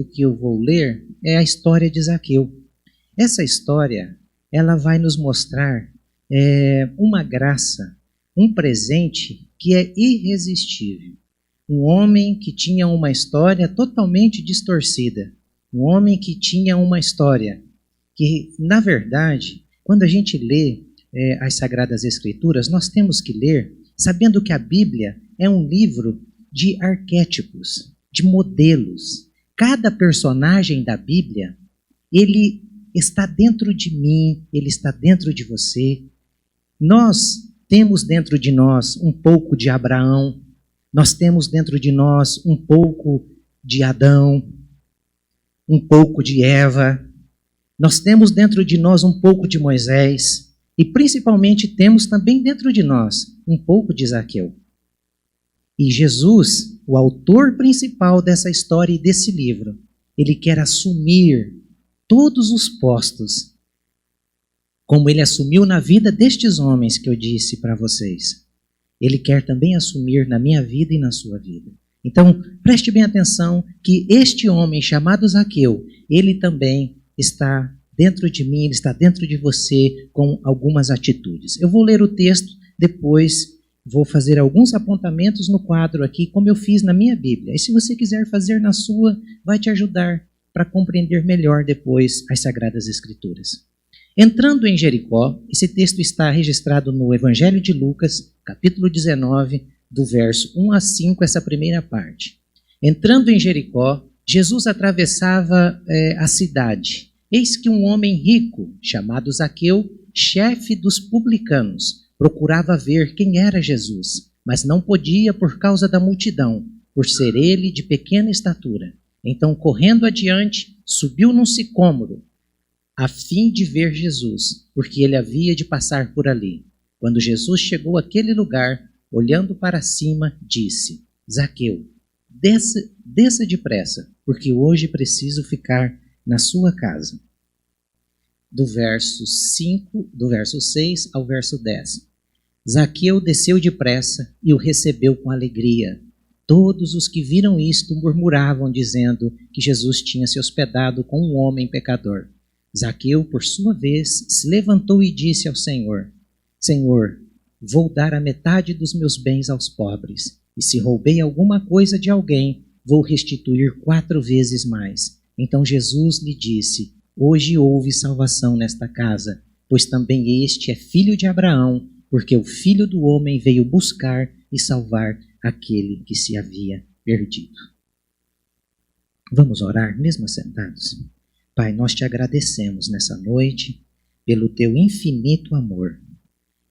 texto que eu vou ler é a história de Zaqueu. Essa história, ela vai nos mostrar uma graça, um presente que é irresistível. Um homem que tinha uma história totalmente distorcida. Um homem que tinha uma história que, na verdade, quando a gente lê as Sagradas Escrituras, nós temos que ler sabendo que a Bíblia é um livro de arquétipos, de modelos. Cada personagem da Bíblia, ele está dentro de mim, ele está dentro de você. Nós temos dentro de nós um pouco de Abraão, nós temos dentro de nós um pouco de Adão, um pouco de Eva, nós temos dentro de nós um pouco de Moisés e principalmente temos também dentro de nós um pouco de Zaqueu. E Jesus, o autor principal dessa história e desse livro, ele quer assumir todos os postos, como ele assumiu na vida destes homens que eu disse para vocês. Ele quer também assumir na minha vida e na sua vida. Então, preste bem atenção que este homem chamado Zaqueu, ele também está dentro de mim, ele está dentro de você com algumas atitudes. Eu vou ler o texto, depois vou fazer alguns apontamentos no quadro aqui, como eu fiz na minha Bíblia. E se você quiser fazer na sua, vai te ajudar para compreender melhor depois as Sagradas Escrituras. Entrando em Jericó, esse texto está registrado no Evangelho de Lucas, capítulo 19, do verso 1 a 5, essa primeira parte. Entrando em Jericó, Jesus atravessava a cidade. Eis que um homem rico, chamado Zaqueu, chefe dos publicanos, procurava ver quem era Jesus, mas não podia por causa da multidão, por ser ele de pequena estatura. Então, correndo adiante, subiu num sicômoro, a fim de ver Jesus, porque ele havia de passar por ali. Quando Jesus chegou àquele lugar, olhando para cima, disse: Zaqueu, desça depressa, porque hoje preciso ficar na sua casa. Do verso 6 ao verso 10. Zaqueu desceu depressa e o recebeu com alegria. Todos os que viram isto murmuravam, dizendo que Jesus tinha se hospedado com um homem pecador. Zaqueu, por sua vez, se levantou e disse ao Senhor: Senhor, vou dar a metade dos meus bens aos pobres, e se roubei alguma coisa de alguém, vou restituir 4 vezes mais. Então Jesus lhe disse: Hoje houve salvação nesta casa, pois também este é filho de Abraão, porque o Filho do Homem veio buscar e salvar aquele que se havia perdido. Vamos orar, mesmo assentados? Pai, nós te agradecemos nessa noite pelo teu infinito amor.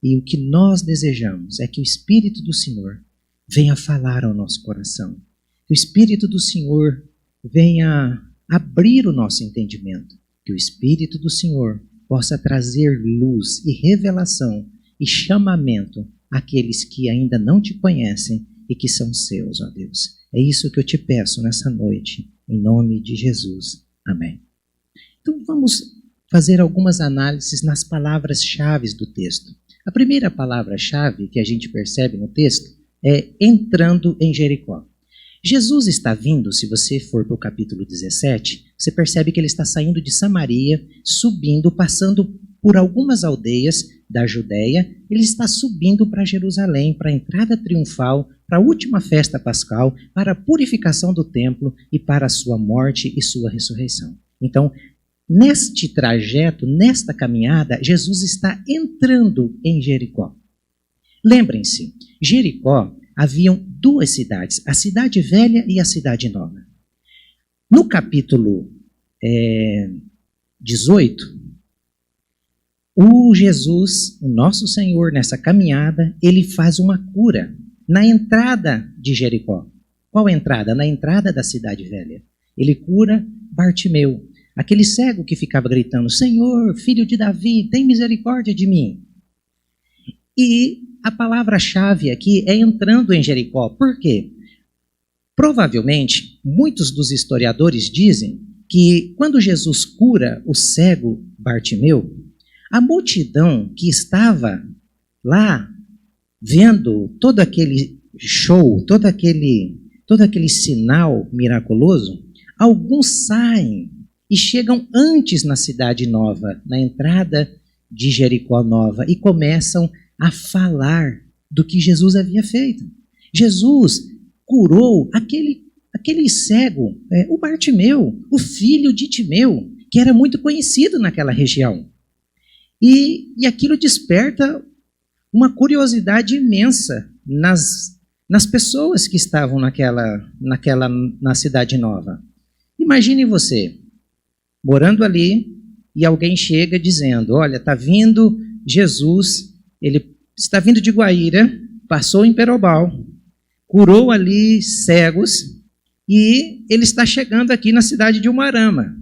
E o que nós desejamos é que o Espírito do Senhor venha falar ao nosso coração. Que o Espírito do Senhor venha abrir o nosso entendimento. Que o Espírito do Senhor possa trazer luz e revelação e chamamento àqueles que ainda não te conhecem e que são seus, ó Deus. É isso que eu te peço nessa noite, em nome de Jesus. Amém. Então vamos fazer algumas análises nas palavras-chave do texto. A primeira palavra-chave que a gente percebe no texto é entrando em Jericó. Jesus está vindo, se você for para o capítulo 17, você percebe que ele está saindo de Samaria, subindo, passando por algumas aldeias da Judéia, ele está subindo para Jerusalém, para a entrada triunfal, para a última festa pascal, para a purificação do templo e para a sua morte e sua ressurreição. Então, neste trajeto, nesta caminhada, Jesus está entrando em Jericó. Lembrem-se, Jericó haviam 2 cidades, a cidade velha e a cidade nova. No capítulo 18, o Jesus, o nosso Senhor, nessa caminhada, ele faz uma cura na entrada de Jericó. Qual entrada? Na entrada da cidade velha. Ele cura Bartimeu, aquele cego que ficava gritando: Senhor, filho de Davi, tem misericórdia de mim. E a palavra-chave aqui é entrando em Jericó. Por quê? Provavelmente, muitos dos historiadores dizem que quando Jesus cura o cego Bartimeu, a multidão que estava lá vendo todo aquele show, todo aquele sinal miraculoso, alguns saem e chegam antes na cidade nova, na entrada de Jericó nova, e começam a falar do que Jesus havia feito. Jesus curou aquele cego, o Bartimeu, o filho de Timeu, que era muito conhecido naquela região. E aquilo desperta uma curiosidade imensa nas pessoas que estavam na cidade nova. Imagine você, morando ali, e alguém chega dizendo, olha, está vindo Jesus, ele está vindo de Guaíra, passou em Perobal, curou ali cegos, e ele está chegando aqui na cidade de Umuarama.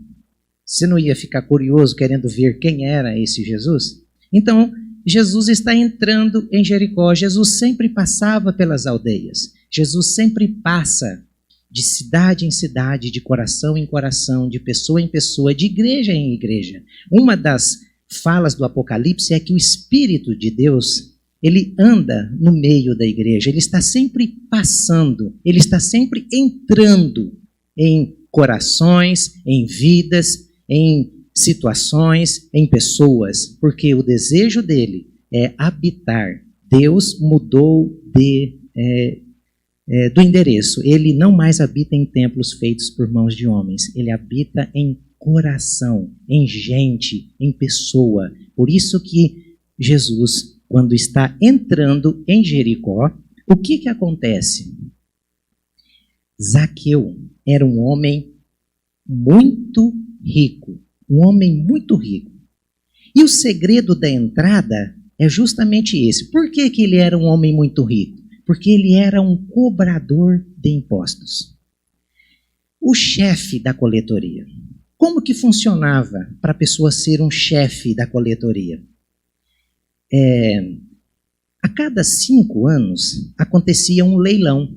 Você não ia ficar curioso querendo ver quem era esse Jesus? Então, Jesus está entrando em Jericó. Jesus sempre passava pelas aldeias. Jesus sempre passa de cidade em cidade, de coração em coração, de pessoa em pessoa, de igreja em igreja. Uma das falas do Apocalipse é que o Espírito de Deus, ele anda no meio da igreja. Ele está sempre passando, ele está sempre entrando em corações, em vidas, em situações, em pessoas, porque o desejo dele é habitar. Deus mudou do endereço. Ele não mais habita em templos feitos por mãos de homens. Ele habita em coração, em gente, em pessoa. Por isso que Jesus, quando está entrando em Jericó, o que acontece? Zaqueu era um homem muito rico, um homem muito rico. E o segredo da entrada é justamente esse. Por que ele era um homem muito rico? Porque ele era um cobrador de impostos. O chefe da coletoria. Como que funcionava para a pessoa ser um chefe da coletoria? A cada 5 anos acontecia um leilão.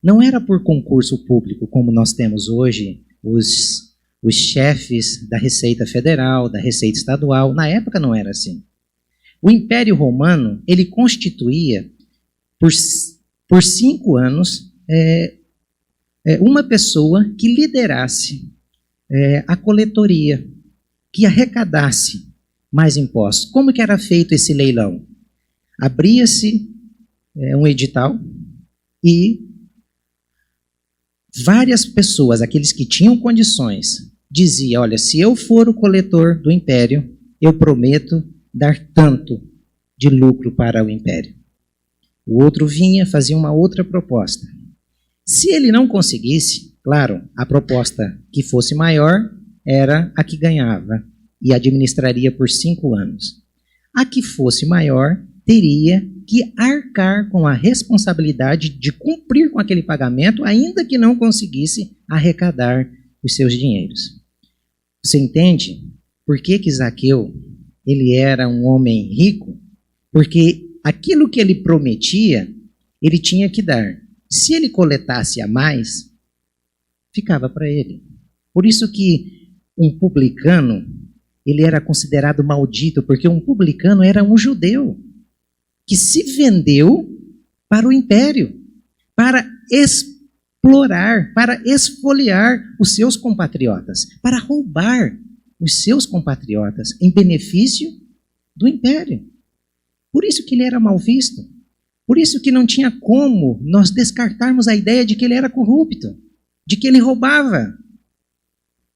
Não era por concurso público, como nós temos hoje, os chefes da Receita Federal, da Receita Estadual. Na época não era assim. O Império Romano, ele constituía, por 5 anos, uma pessoa que liderasse a coletoria, que arrecadasse mais impostos. Como que era feito esse leilão? Abria-se um edital e várias pessoas, aqueles que tinham condições, diziam, olha, se eu for o coletor do império, eu prometo dar tanto de lucro para o império. O outro vinha, fazia uma outra proposta. Se ele não conseguisse, claro, a proposta que fosse maior era a que ganhava e administraria por 5 anos. A que fosse maior teria que arcar com a responsabilidade de cumprir com aquele pagamento, ainda que não conseguisse arrecadar os seus dinheiros. Você entende por que Zaqueu ele era um homem rico? Porque aquilo que ele prometia, ele tinha que dar. Se ele coletasse a mais, ficava para ele. Por isso que um publicano, ele era considerado maldito, porque um publicano era um judeu que se vendeu para o império, para explorar, para esfoliar os seus compatriotas, para roubar os seus compatriotas em benefício do império. Por isso que ele era mal visto. Por isso que não tinha como nós descartarmos a ideia de que ele era corrupto, de que ele roubava.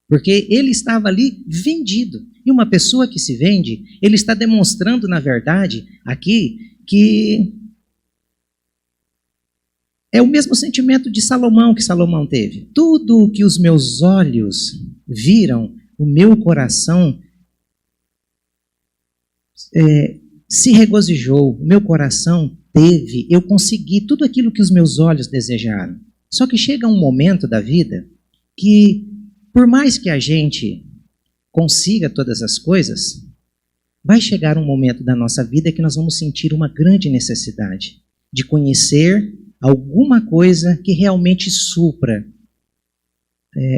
Porque ele estava ali vendido. E uma pessoa que se vende, ele está demonstrando, na verdade, aqui, que é o mesmo sentimento de Salomão que Salomão teve. Tudo o que os meus olhos viram, o meu coração se regozijou, o meu coração teve, eu consegui tudo aquilo que os meus olhos desejaram. Só que chega um momento da vida que, por mais que a gente consiga todas as coisas, vai chegar um momento da nossa vida que nós vamos sentir uma grande necessidade de conhecer alguma coisa que realmente supra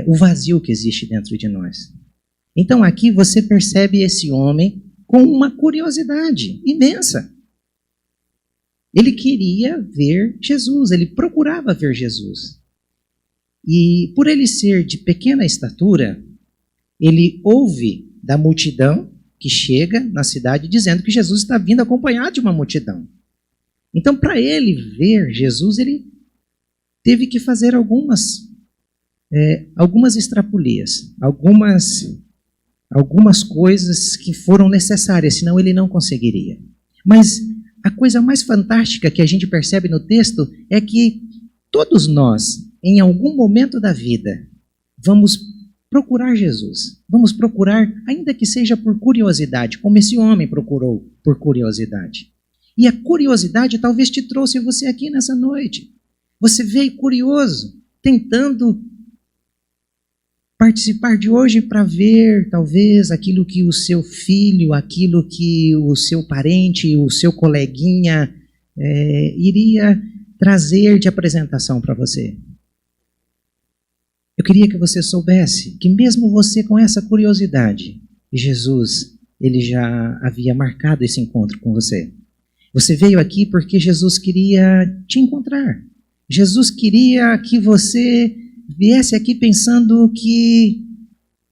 o vazio que existe dentro de nós. Então aqui você percebe esse homem com uma curiosidade imensa. Ele queria ver Jesus, ele procurava ver Jesus. E por ele ser de pequena estatura, ele ouve da multidão que chega na cidade dizendo que Jesus está vindo acompanhado de uma multidão. Então, para ele ver Jesus, ele teve que fazer algumas extrapolias, algumas coisas que foram necessárias, senão ele não conseguiria. Mas a coisa mais fantástica que a gente percebe no texto é que todos nós, em algum momento da vida, vamos procurar Jesus. Vamos procurar, ainda que seja por curiosidade, como esse homem procurou por curiosidade. E a curiosidade talvez te trouxe você aqui nessa noite. Você veio curioso, tentando participar de hoje para ver, talvez, aquilo que o seu filho, aquilo que o seu parente, o seu coleguinha iria trazer de apresentação para você. Eu queria que você soubesse que mesmo você com essa curiosidade, Jesus, ele já havia marcado esse encontro com você. Você veio aqui porque Jesus queria te encontrar. Jesus queria que você viesse aqui pensando que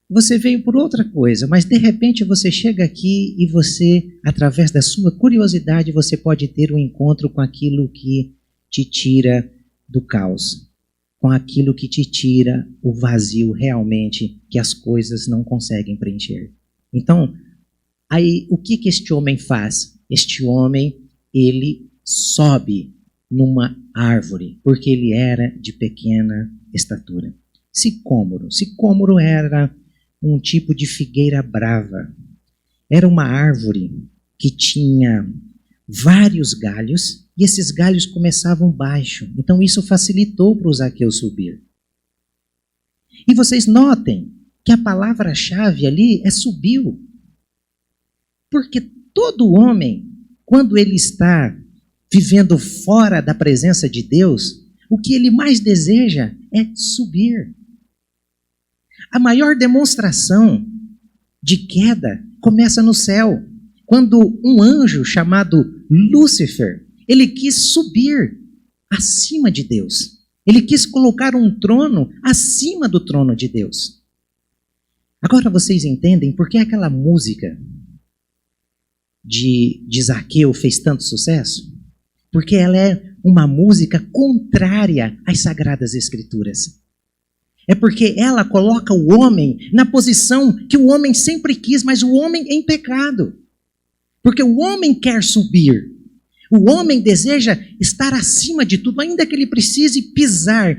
você veio por outra coisa, mas de repente você chega aqui e você, através da sua curiosidade, você pode ter um encontro com aquilo que te tira do caos, com aquilo que te tira o vazio realmente que as coisas não conseguem preencher. Então, aí o que este homem faz? Este homem, ele sobe numa árvore, porque ele era de pequena estatura. Sicômoro era um tipo de figueira brava. Era uma árvore que tinha vários galhos, e esses galhos começavam baixo. Então isso facilitou para o Zaqueu subir. E vocês notem que a palavra-chave ali é subiu. Porque todo homem, quando ele está vivendo fora da presença de Deus, o que ele mais deseja é subir. A maior demonstração de queda começa no céu, quando um anjo chamado Lúcifer, ele quis subir acima de Deus. Ele quis colocar um trono acima do trono de Deus. Agora vocês entendem por que aquela música de Zaqueu fez tanto sucesso? Porque ela é uma música contrária às Sagradas Escrituras. É porque ela coloca o homem na posição que o homem sempre quis, mas o homem em pecado. Porque o homem quer subir. O homem deseja estar acima de tudo, ainda que ele precise pisar,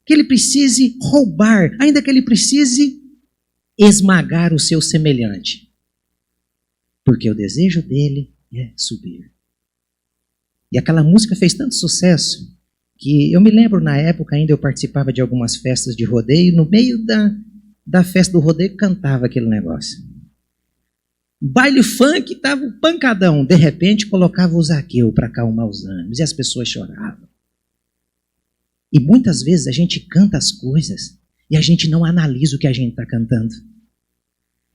que ele precise roubar, ainda que ele precise esmagar o seu semelhante. Porque o desejo dele é subir. E aquela música fez tanto sucesso que eu me lembro, na época ainda eu participava de algumas festas de rodeio, no meio da festa do rodeio cantava aquele negócio. Baile funk, estava um pancadão. De repente colocava o Zaqueu para acalmar os ânimos e as pessoas choravam. E muitas vezes a gente canta as coisas e a gente não analisa o que a gente está cantando.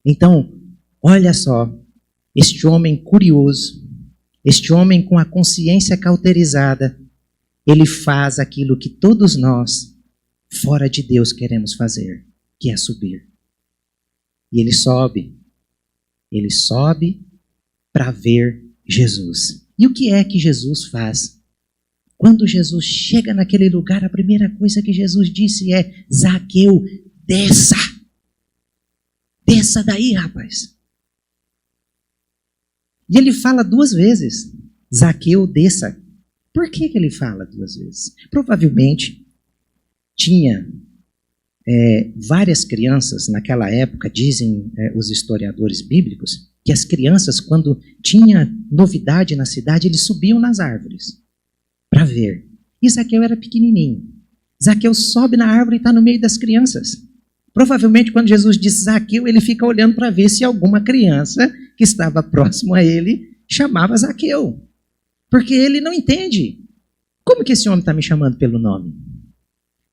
Então, olha só, este homem curioso, este homem com a consciência cauterizada, ele faz aquilo que todos nós, fora de Deus, queremos fazer, que é subir. E ele sobe para ver Jesus. E o que é que Jesus faz? Quando Jesus chega naquele lugar, a primeira coisa que Jesus disse é: Zaqueu, desça. Desça daí, rapaz. E ele fala 2 vezes: Zaqueu, desça. Por que ele fala 2 vezes? Provavelmente tinha várias crianças naquela época, dizem os historiadores bíblicos, que as crianças, quando tinha novidade na cidade, eles subiam nas árvores para ver. E Zaqueu era pequenininho. Zaqueu sobe na árvore e está no meio das crianças. Provavelmente, quando Jesus disse Zaqueu, ele fica olhando para ver se alguma criança que estava próximo a ele chamava Zaqueu. Porque ele não entende. Como que esse homem está me chamando pelo nome?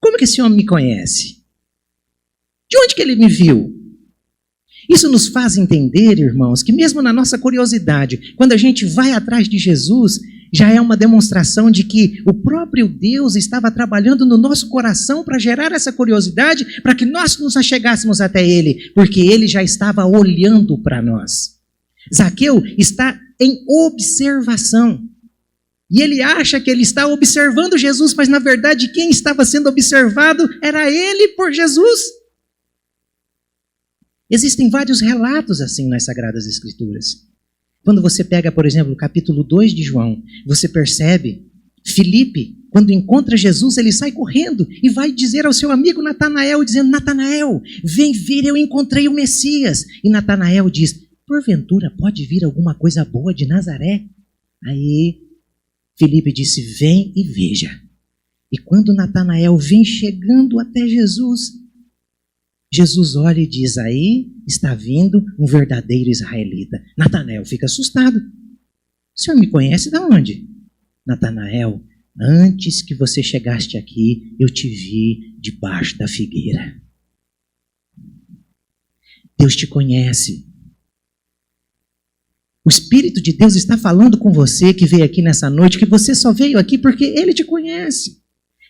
Como que esse homem me conhece? De onde que ele me viu? Isso nos faz entender, irmãos, que mesmo na nossa curiosidade, quando a gente vai atrás de Jesus, já é uma demonstração de que o próprio Deus estava trabalhando no nosso coração para gerar essa curiosidade, para que nós nos achegássemos até Ele, porque Ele já estava olhando para nós. Zaqueu está em observação. E ele acha que ele está observando Jesus, mas na verdade quem estava sendo observado era ele por Jesus. Existem vários relatos assim nas Sagradas Escrituras. Quando você pega, por exemplo, o capítulo 2 de João, você percebe Filipe, quando encontra Jesus, ele sai correndo e vai dizer ao seu amigo Natanael, dizendo: Natanael, vem ver, eu encontrei o Messias. E Natanael diz: porventura pode vir alguma coisa boa de Nazaré? Aí Filipe disse: vem e veja. E quando Natanael vem chegando até Jesus, Jesus olha e diz: aí está vindo um verdadeiro israelita. Natanael fica assustado. O senhor me conhece de onde? Natanael, antes que você chegaste aqui, eu te vi debaixo da figueira. Deus te conhece. O Espírito de Deus está falando com você que veio aqui nessa noite, que você só veio aqui porque Ele te conhece.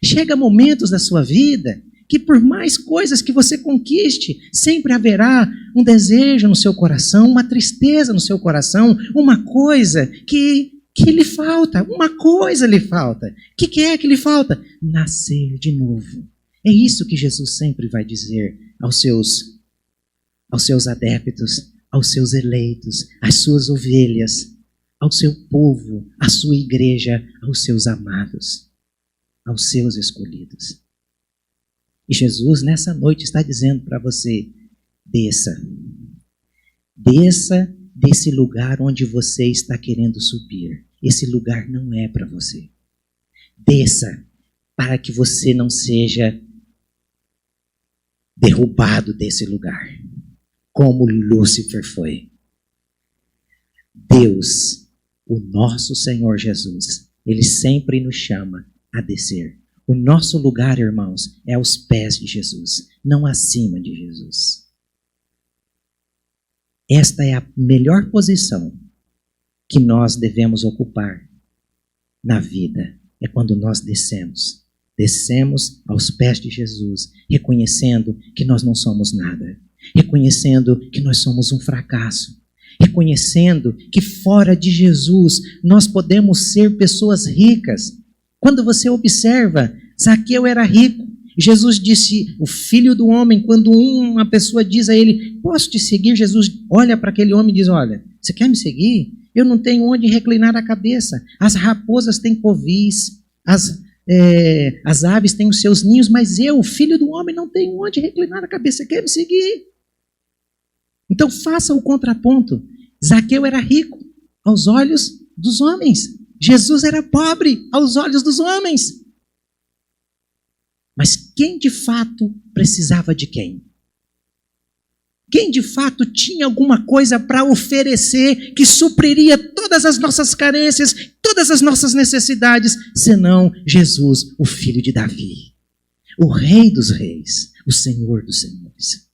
Chega momentos da sua vida que por mais coisas que você conquiste, sempre haverá um desejo no seu coração, uma tristeza no seu coração, uma coisa que lhe falta, uma coisa lhe falta. O que é que lhe falta? Nascer de novo. É isso que Jesus sempre vai dizer aos seus adeptos, aos seus eleitos, às suas ovelhas, ao seu povo, à sua igreja, aos seus amados, aos seus escolhidos. E Jesus, nessa noite, está dizendo para você: desça. Desça desse lugar onde você está querendo subir. Esse lugar não é para você. Desça para que você não seja derrubado desse lugar, como Lúcifer foi. Deus, o nosso Senhor Jesus, Ele sempre nos chama a descer. O nosso lugar, irmãos, é aos pés de Jesus, não acima de Jesus. Esta é a melhor posição que nós devemos ocupar na vida. É quando nós descemos. Descemos aos pés de Jesus, reconhecendo que nós não somos nada. Reconhecendo que nós somos um fracasso. Reconhecendo que fora de Jesus nós podemos ser pessoas ricas. Quando você observa, Zaqueu era rico. Jesus disse: o filho do homem, quando uma pessoa diz a ele: posso te seguir? Jesus olha para aquele homem e diz: olha, você quer me seguir? Eu não tenho onde reclinar a cabeça. As raposas têm covis, as aves têm os seus ninhos, mas eu, o filho do homem, não tenho onde reclinar a cabeça. Você quer me seguir? Então faça o contraponto. Zaqueu era rico aos olhos dos homens. Jesus era pobre aos olhos dos homens. Mas quem de fato precisava de quem? Quem de fato tinha alguma coisa para oferecer que supriria todas as nossas carências, todas as nossas necessidades, senão Jesus, o filho de Davi, o Rei dos reis, o Senhor dos senhores.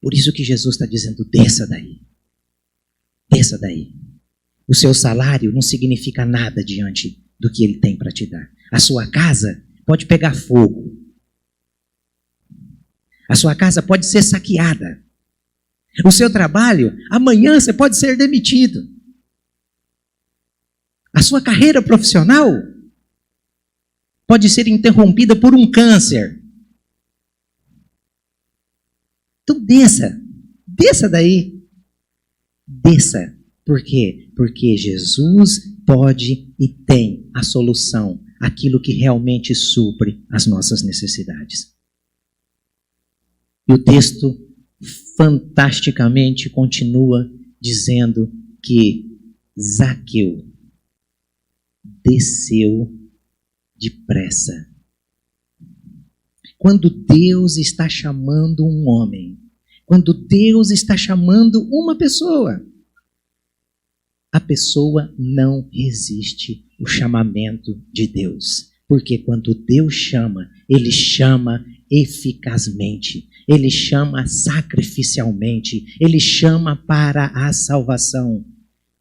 Por isso que Jesus está dizendo: desça daí. Desça daí. O seu salário não significa nada diante do que Ele tem para te dar. A sua casa pode pegar fogo. A sua casa pode ser saqueada. O seu trabalho, amanhã você pode ser demitido. A sua carreira profissional pode ser interrompida por um câncer. Então desça daí. Desça. Por quê? Porque Jesus pode e tem a solução, aquilo que realmente supre as nossas necessidades. E o texto fantasticamente continua dizendo que Zaqueu desceu depressa. Quando Deus está chamando um homem, quando Deus está chamando uma pessoa, a pessoa não resiste ao chamamento de Deus. Porque quando Deus chama, Ele chama eficazmente, Ele chama sacrificialmente, Ele chama para a salvação.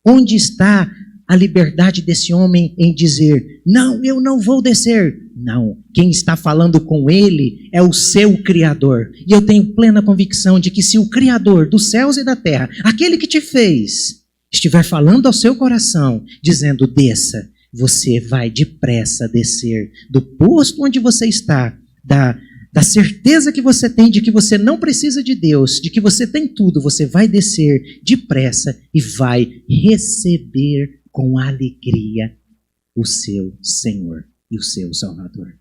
Onde está a liberdade desse homem em dizer: não, eu não vou descer. Não, quem está falando com ele é o seu Criador. E eu tenho plena convicção de que se o Criador dos céus e da terra, aquele que te fez, estiver falando ao seu coração, dizendo: desça, você vai depressa descer do posto onde você está, da certeza que você tem de que você não precisa de Deus, de que você tem tudo, você vai descer depressa e vai receber com alegria o seu Senhor e o seu Salvador.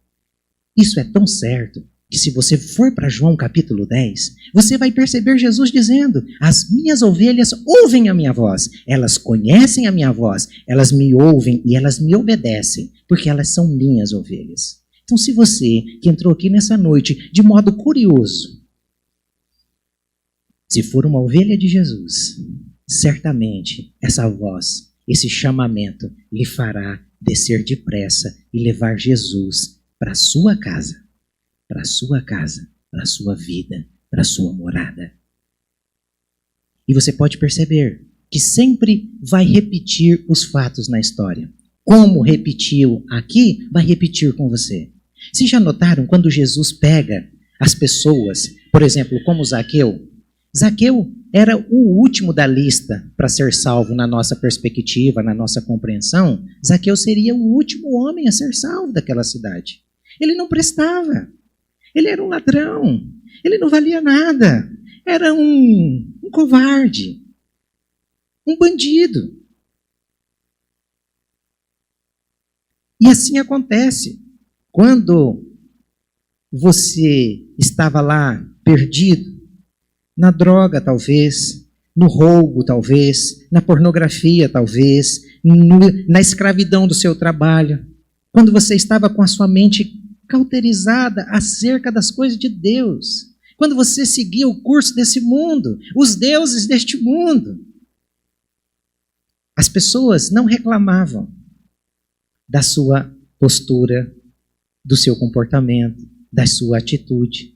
Isso é tão certo que se você for para João capítulo 10, você vai perceber Jesus dizendo: as minhas ovelhas ouvem a minha voz, elas conhecem a minha voz, elas me ouvem e elas me obedecem, porque elas são minhas ovelhas. Então, se você que entrou aqui nessa noite de modo curioso, se for uma ovelha de Jesus, certamente essa voz, esse chamamento lhe fará descer depressa e levar Jesus para a sua casa, para a sua casa, para a sua vida, para a sua morada. E você pode perceber que sempre vai repetir os fatos na história. Como repetiu aqui, vai repetir com você. Vocês já notaram quando Jesus pega as pessoas, por exemplo, como Zaqueu? Zaqueu era o último da lista para ser salvo na nossa perspectiva, na nossa compreensão. Zaqueu seria o último homem a ser salvo daquela cidade. Ele não prestava. Ele era um ladrão. Ele não valia nada. Era um covarde. Um bandido. E assim acontece. Quando você estava lá perdido, na droga talvez, no roubo talvez, na pornografia talvez, na escravidão do seu trabalho, quando você estava com a sua mente cauterizada acerca das coisas de Deus, quando você seguia o curso desse mundo, os deuses deste mundo, as pessoas não reclamavam da sua postura, do seu comportamento, da sua atitude.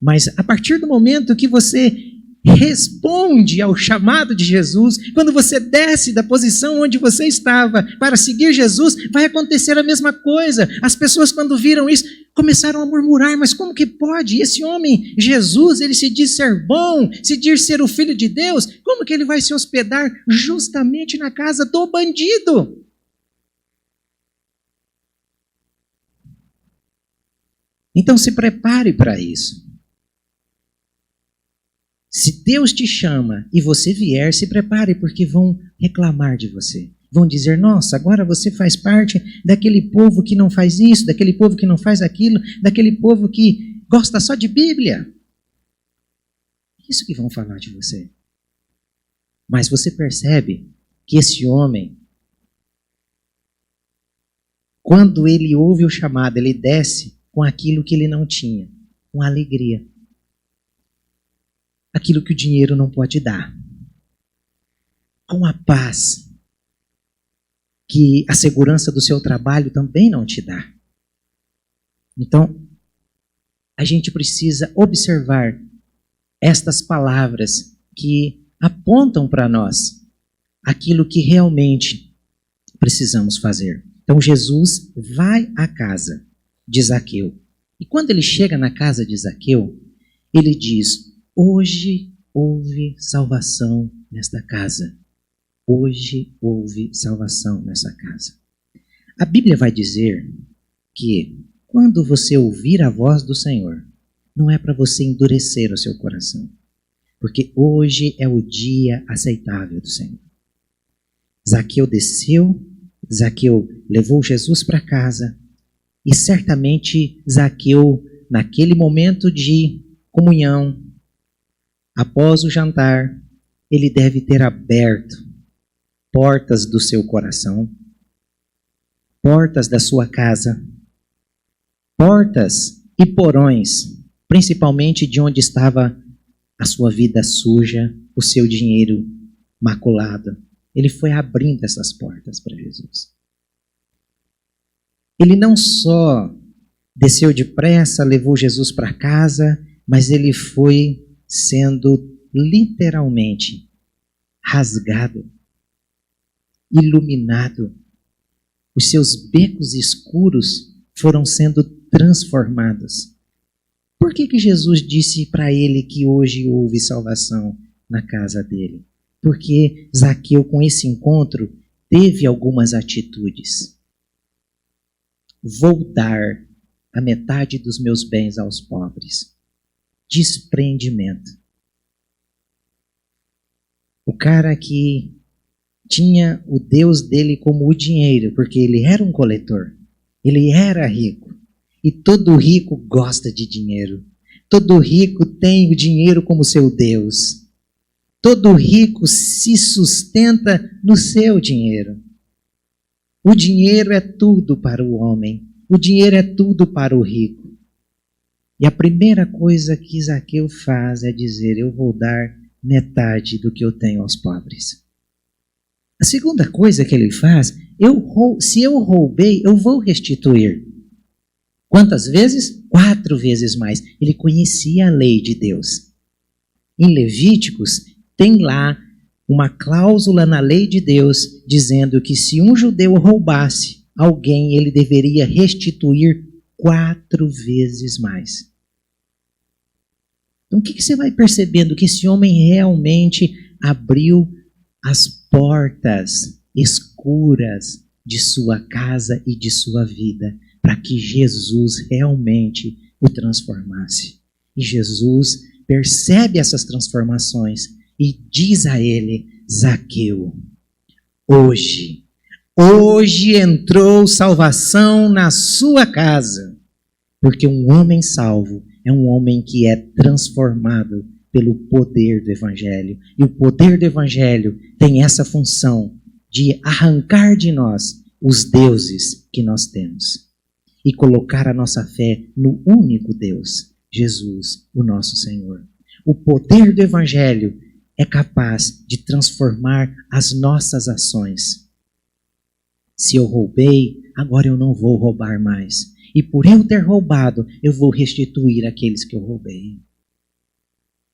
Mas a partir do momento que você responde ao chamado de Jesus, quando você desce da posição onde você estava para seguir Jesus, vai acontecer a mesma coisa. As pessoas, quando viram isso, começaram a murmurar: mas como que pode? Esse homem, Jesus, ele se diz ser bom, se diz ser o Filho de Deus, como que ele vai se hospedar justamente na casa do bandido? Então se prepare para isso. Se Deus te chama e você vier, se prepare, porque vão reclamar de você. Vão dizer: nossa, agora você faz parte daquele povo que não faz isso, daquele povo que não faz aquilo, daquele povo que gosta só de Bíblia. Isso que vão falar de você. Mas você percebe que esse homem, quando ele ouve o chamado, ele desce com aquilo que ele não tinha, com alegria. Aquilo que o dinheiro não pode dar. Com a paz que a segurança do seu trabalho também não te dá. Então, a gente precisa observar estas palavras que apontam para nós aquilo que realmente precisamos fazer. Então, Jesus vai à casa de Zaqueu. E quando ele chega na casa de Zaqueu, ele diz: hoje houve salvação nesta casa. Hoje houve salvação nessa casa. A Bíblia vai dizer que quando você ouvir a voz do Senhor, não é para você endurecer o seu coração, porque hoje é o dia aceitável do Senhor. Zaqueu desceu, Zaqueu levou Jesus para casa, e certamente Zaqueu, naquele momento de comunhão, após o jantar, ele deve ter aberto portas do seu coração, portas da sua casa, portas e porões, principalmente de onde estava a sua vida suja, o seu dinheiro maculado. Ele foi abrindo essas portas para Jesus. Ele não só desceu depressa, levou Jesus para casa, mas ele foi sendo literalmente rasgado iluminado. Os seus becos escuros foram sendo transformados. Por que Jesus disse para ele que hoje houve salvação na casa dele? Porque Zaqueu, com esse encontro, teve algumas atitudes. Vou dar a metade dos meus bens aos pobres. Desprendimento. O cara que tinha o Deus dele como o dinheiro, porque ele era um coletor. Ele era rico. E todo rico gosta de dinheiro. Todo rico tem o dinheiro como seu Deus. Todo rico se sustenta no seu dinheiro. O dinheiro é tudo para o homem. O dinheiro é tudo para o rico. E a primeira coisa que Zaqueu faz é dizer: eu vou dar metade do que eu tenho aos pobres. A segunda coisa que ele faz: se eu roubei, eu vou restituir. Quantas vezes? 4 vezes mais. Ele conhecia a lei de Deus. Em Levíticos, tem lá uma cláusula na lei de Deus dizendo que se um judeu roubasse alguém, ele deveria restituir 4 vezes mais. Então o que você vai percebendo? Que esse homem realmente abriu as portas escuras de sua casa e de sua vida para que Jesus realmente o transformasse. E Jesus percebe essas transformações e diz a ele: Zaqueu, hoje entrou salvação na sua casa, porque um homem salvo é um homem que é transformado pelo poder do Evangelho. E o poder do Evangelho tem essa função de arrancar de nós os deuses que nós temos e colocar a nossa fé no único Deus, Jesus, o nosso Senhor. O poder do Evangelho é capaz de transformar as nossas ações. Se eu roubei, agora eu não vou roubar mais. E por eu ter roubado, eu vou restituir aqueles que eu roubei.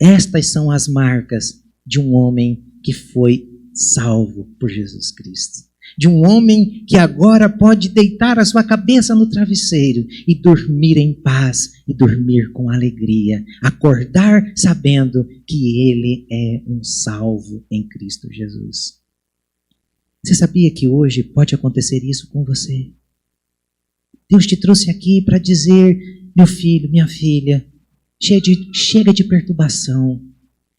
Estas são as marcas de um homem que foi salvo por Jesus Cristo. De um homem que agora pode deitar a sua cabeça no travesseiro e dormir em paz e dormir com alegria. Acordar sabendo que ele é um salvo em Cristo Jesus. Você sabia que hoje pode acontecer isso com você? Deus te trouxe aqui para dizer: meu filho, minha filha, chega de perturbação.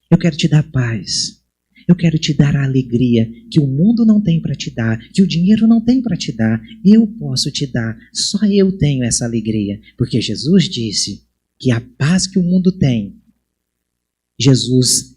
Eu quero te dar paz. Eu quero te dar a alegria que o mundo não tem para te dar, que o dinheiro não tem para te dar. Eu posso te dar. Só eu tenho essa alegria. Porque Jesus disse que a paz que o mundo tem, Jesus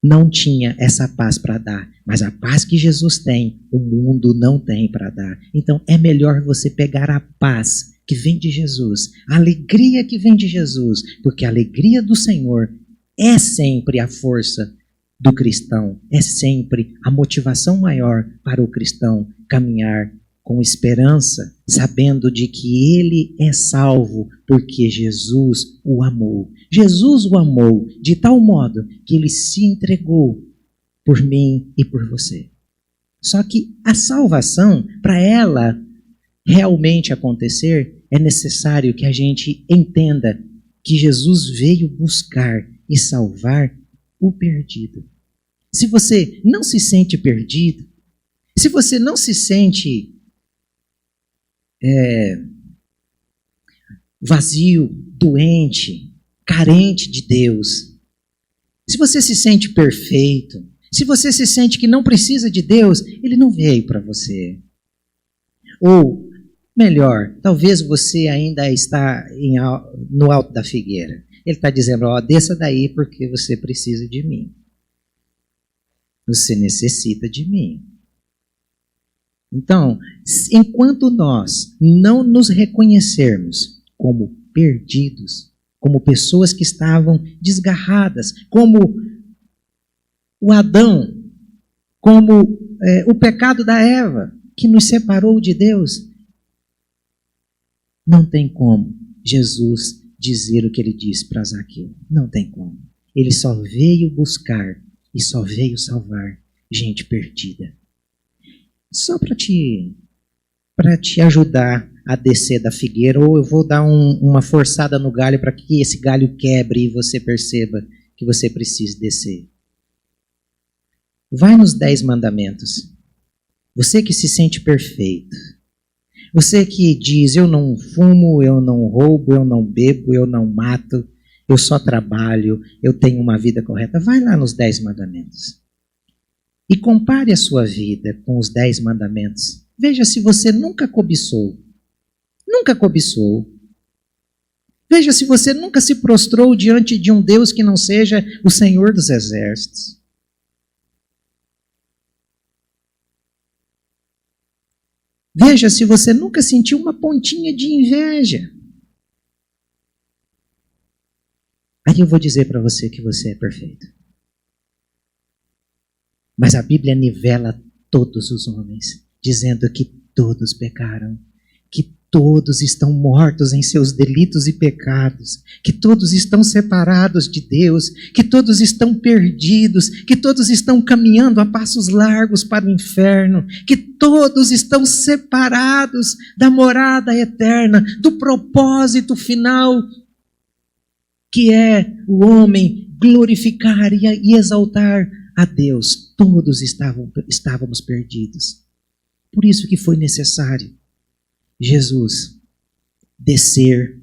não tinha essa paz para dar. Mas a paz que Jesus tem, o mundo não tem para dar. Então é melhor você pegar a paz que vem de Jesus, a alegria que vem de Jesus, porque a alegria do Senhor é sempre a força do cristão, é sempre a motivação maior para o cristão caminhar com esperança, sabendo de que ele é salvo porque Jesus o amou. Jesus o amou de tal modo que ele se entregou por mim e por você. Só que a salvação, para ela realmente acontecer, é necessário que a gente entenda que Jesus veio buscar e salvar o perdido. Se você não se sente perdido, se você não se sente vazio, doente, carente de Deus, se você se sente perfeito, se você se sente que não precisa de Deus, Ele não veio para você. Ou, melhor, talvez você ainda está no alto da figueira. Ele está dizendo: desça daí porque você precisa de mim. Você necessita de mim. Então, enquanto nós não nos reconhecermos como perdidos, como pessoas que estavam desgarradas, como o Adão, como o pecado da Eva, que nos separou de Deus, não tem como Jesus dizer o que ele disse para Zaqueu. Não tem como. Ele só veio buscar e só veio salvar gente perdida. Só para te ajudar a descer da figueira, ou eu vou dar uma forçada no galho para que esse galho quebre e você perceba que você precisa descer. Vai nos 10 mandamentos. Você que se sente perfeito. Você que diz, eu não fumo, eu não roubo, eu não bebo, eu não mato, eu só trabalho, eu tenho uma vida correta. Vai lá nos 10 mandamentos. E compare a sua vida com os 10 mandamentos. Veja se você nunca cobiçou. Nunca cobiçou. Veja se você nunca se prostrou diante de um Deus que não seja o Senhor dos Exércitos. Veja se você nunca sentiu uma pontinha de inveja. Aí eu vou dizer para você que você é perfeito. Mas a Bíblia nivela todos os homens, dizendo que todos pecaram, que todos estão mortos em seus delitos e pecados, que todos estão separados de Deus, que todos estão perdidos, que todos estão caminhando a passos largos para o inferno, que todos estão separados da morada eterna, do propósito final, que é o homem glorificar e exaltar a Deus. Todos estávamos perdidos. Por isso que foi necessário Jesus descer,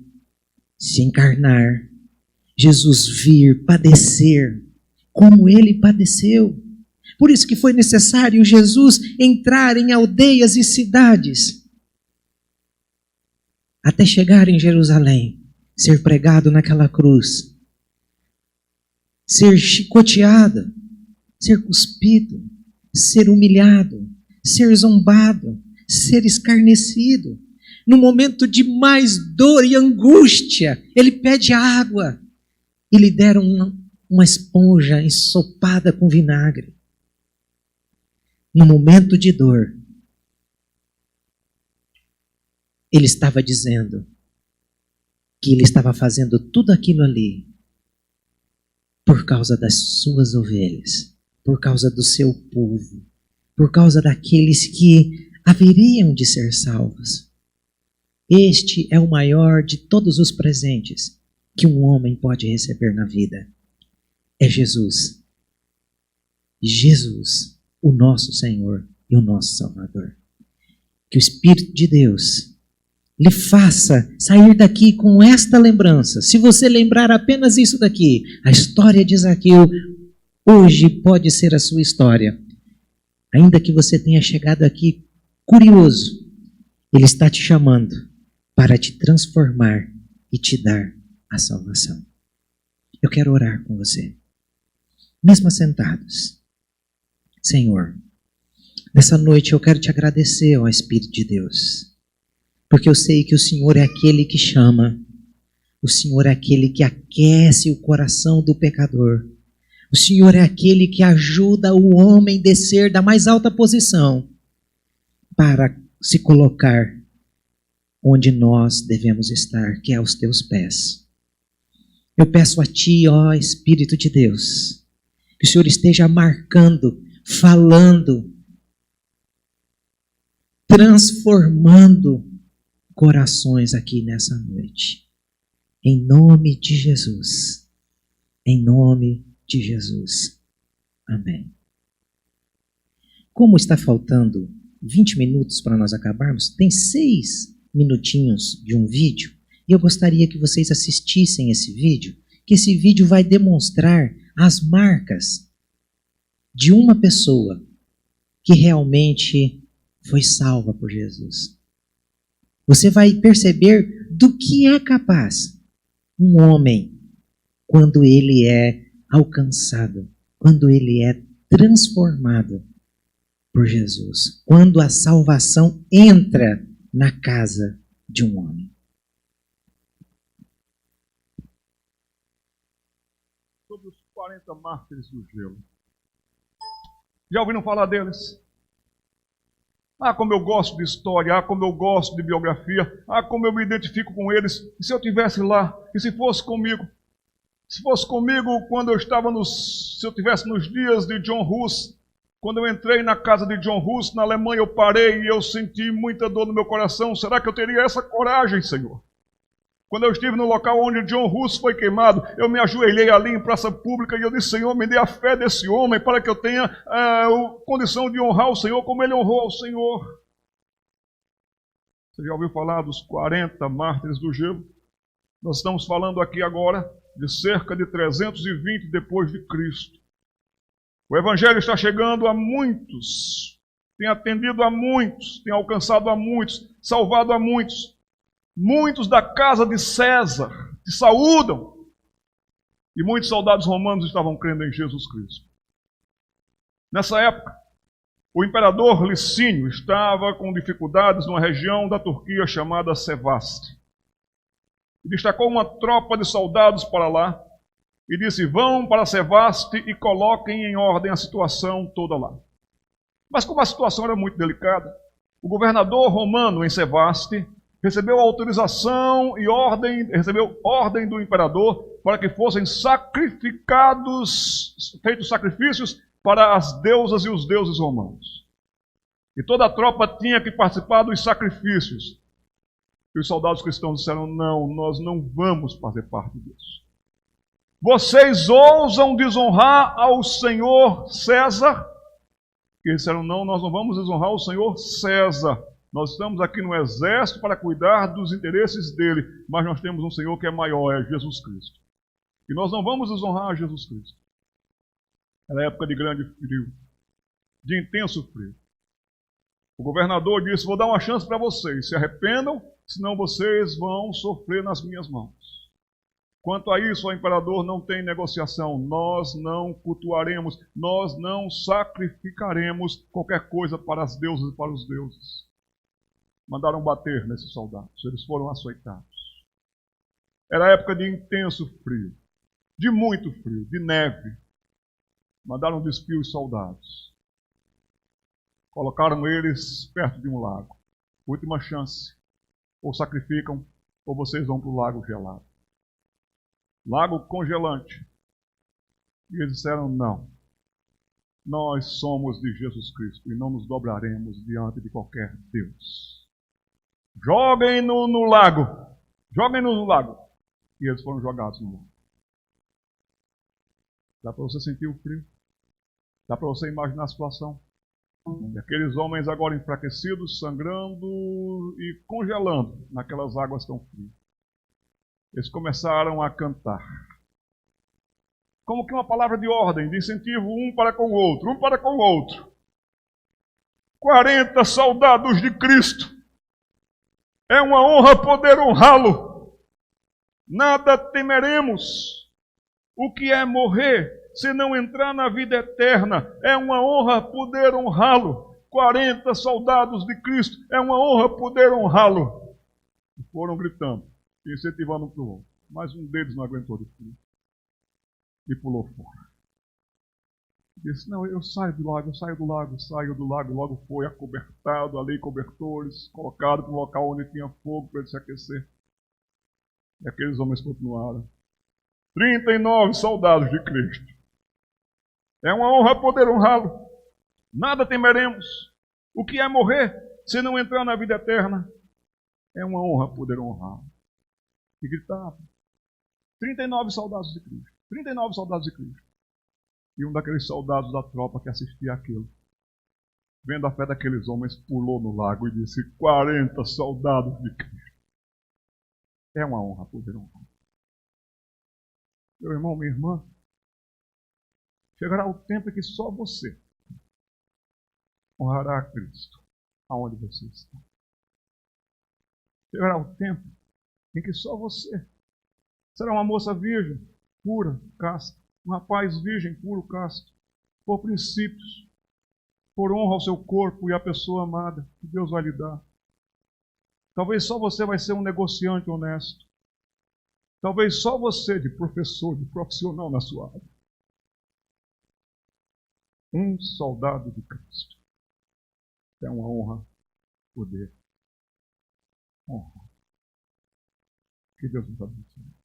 se encarnar, Jesus vir, padecer, como ele padeceu. Por isso que foi necessário Jesus entrar em aldeias e cidades, até chegar em Jerusalém, ser pregado naquela cruz, ser chicoteado, ser cuspido, ser humilhado, ser zombado, ser escarnecido. No momento de mais dor e angústia, ele pede água e lhe deram uma esponja ensopada com vinagre. No momento de dor, ele estava dizendo que ele estava fazendo tudo aquilo ali por causa das suas ovelhas, por causa do seu povo, por causa daqueles que haveriam de ser salvos. Este é o maior de todos os presentes que um homem pode receber na vida. É Jesus. Jesus, o nosso Senhor e o nosso Salvador. Que o Espírito de Deus lhe faça sair daqui com esta lembrança. Se você lembrar apenas isso daqui, a história de Zaqueu, hoje pode ser a sua história. Ainda que você tenha chegado aqui curioso, Ele está te chamando para te transformar e te dar a salvação. Eu quero orar com você. Mesmo assentados. Senhor, nessa noite eu quero te agradecer ao Espírito de Deus, porque eu sei que o Senhor é aquele que chama, o Senhor é aquele que aquece o coração do pecador, o Senhor é aquele que ajuda o homem a descer da mais alta posição para se colocar onde nós devemos estar, que é aos teus pés. Eu peço a Ti, ó Espírito de Deus, que o Senhor esteja marcando, falando, transformando corações aqui nessa noite. Em nome de Jesus. Em nome de Jesus. Amém. Como está faltando 20 minutos para nós acabarmos, tem 6 minutinhos de um vídeo, e eu gostaria que vocês assistissem esse vídeo, que esse vídeo vai demonstrar as marcas de uma pessoa que realmente foi salva por Jesus. Você vai perceber do que é capaz um homem quando ele é alcançado, quando ele é transformado por Jesus, quando a salvação entra na casa de um homem. Sobre os 40 mártires do gelo. Já ouviram falar deles? Ah, como eu gosto de história, ah, como eu gosto de biografia, ah, como eu me identifico com eles. E se eu estivesse lá, e se fosse comigo? Se fosse comigo quando eu estava se eu estivesse nos dias de John Hus, Quando eu entrei na casa de John Hus, na Alemanha, eu parei e eu senti muita dor no meu coração. Será que eu teria essa coragem, Senhor? Quando eu estive no local onde John Hus foi queimado, eu me ajoelhei ali em praça pública e eu disse, Senhor, me dê a fé desse homem para que eu tenha condição de honrar o Senhor como ele honrou ao Senhor. Você já ouviu falar dos 40 mártires do gelo? Nós estamos falando aqui agora de cerca de 320 depois de Cristo. O Evangelho está chegando a muitos, tem atendido a muitos, tem alcançado a muitos, salvado a muitos. Muitos da casa de César te saúdam. E muitos soldados romanos estavam crendo em Jesus Cristo. Nessa época, o imperador Licínio estava com dificuldades numa região da Turquia chamada Sevaste. E destacou uma tropa de soldados para lá e disse, vão para Sevaste e coloquem em ordem a situação toda lá. Mas como a situação era muito delicada, o governador romano em Sevaste recebeu autorização e recebeu ordem do imperador para que fossem feitos sacrifícios para as deusas e os deuses romanos. E toda a tropa tinha que participar dos sacrifícios. E os soldados cristãos disseram, não, nós não vamos fazer parte disso. Vocês ousam desonrar ao Senhor César? E eles disseram, não, nós não vamos desonrar o Senhor César. Nós estamos aqui no exército para cuidar dos interesses dele, mas nós temos um Senhor que é maior, é Jesus Cristo. E nós não vamos desonrar a Jesus Cristo. Era época de grande frio, de intenso frio. O governador disse, vou dar uma chance para vocês, se arrependam, senão vocês vão sofrer nas minhas mãos. Quanto a isso, o imperador não tem negociação. Nós não cultuaremos, nós não sacrificaremos qualquer coisa para as deusas e para os deuses. Mandaram bater nesses soldados, eles foram açoitados. Era época de intenso frio, de muito frio, de neve. Mandaram despir os soldados. Colocaram eles perto de um lago. Última chance. Ou sacrificam, ou vocês vão para o lago gelado. Lago congelante. E eles disseram, não. Nós somos de Jesus Cristo e não nos dobraremos diante de qualquer Deus. Joguem-no no lago. Joguem-no no lago. E eles foram jogados no lago. Dá para você sentir o frio? Dá para você imaginar a situação? E aqueles homens agora enfraquecidos, sangrando e congelando naquelas águas tão frias. Eles começaram a cantar. Como que uma palavra de ordem, de incentivo um para com o outro, um para com o outro. 40 soldados de Cristo. É uma honra poder honrá-lo. Nada temeremos. O que é morrer se não entrar na vida eterna? É uma honra poder honrá-lo. 40 soldados de Cristo. É uma honra poder honrá-lo. E foram gritando, incentivando um para o outro. Mas um deles não aguentou de frio. E pulou fora. Disse, não, eu saio do lago. Logo foi acobertado ali, cobertores, colocado para um local onde tinha fogo para ele se aquecer. E aqueles homens continuaram. 39 soldados de Cristo. É uma honra poder honrá-lo. Nada temeremos. O que é morrer se não entrar na vida eterna? É uma honra poder honrá-lo. E gritavam. 39 soldados de Cristo. 39 soldados de Cristo. E um daqueles soldados da tropa que assistia àquilo, vendo a fé daqueles homens, pulou no lago e disse, 40 soldados de Cristo. É uma honra poder honrar. Meu irmão, minha irmã, chegará o tempo em que só você honrará a Cristo, aonde você está. Chegará o tempo em que só você será uma moça virgem, pura, casta, um rapaz virgem, puro, casto, por princípios, por honra ao seu corpo e à pessoa amada que Deus vai lhe dar. Talvez só você vai ser um negociante honesto. Talvez só você, de professor, de profissional na sua área. Um soldado de Cristo. É uma honra poder honrar. Que Deus nos abençoe.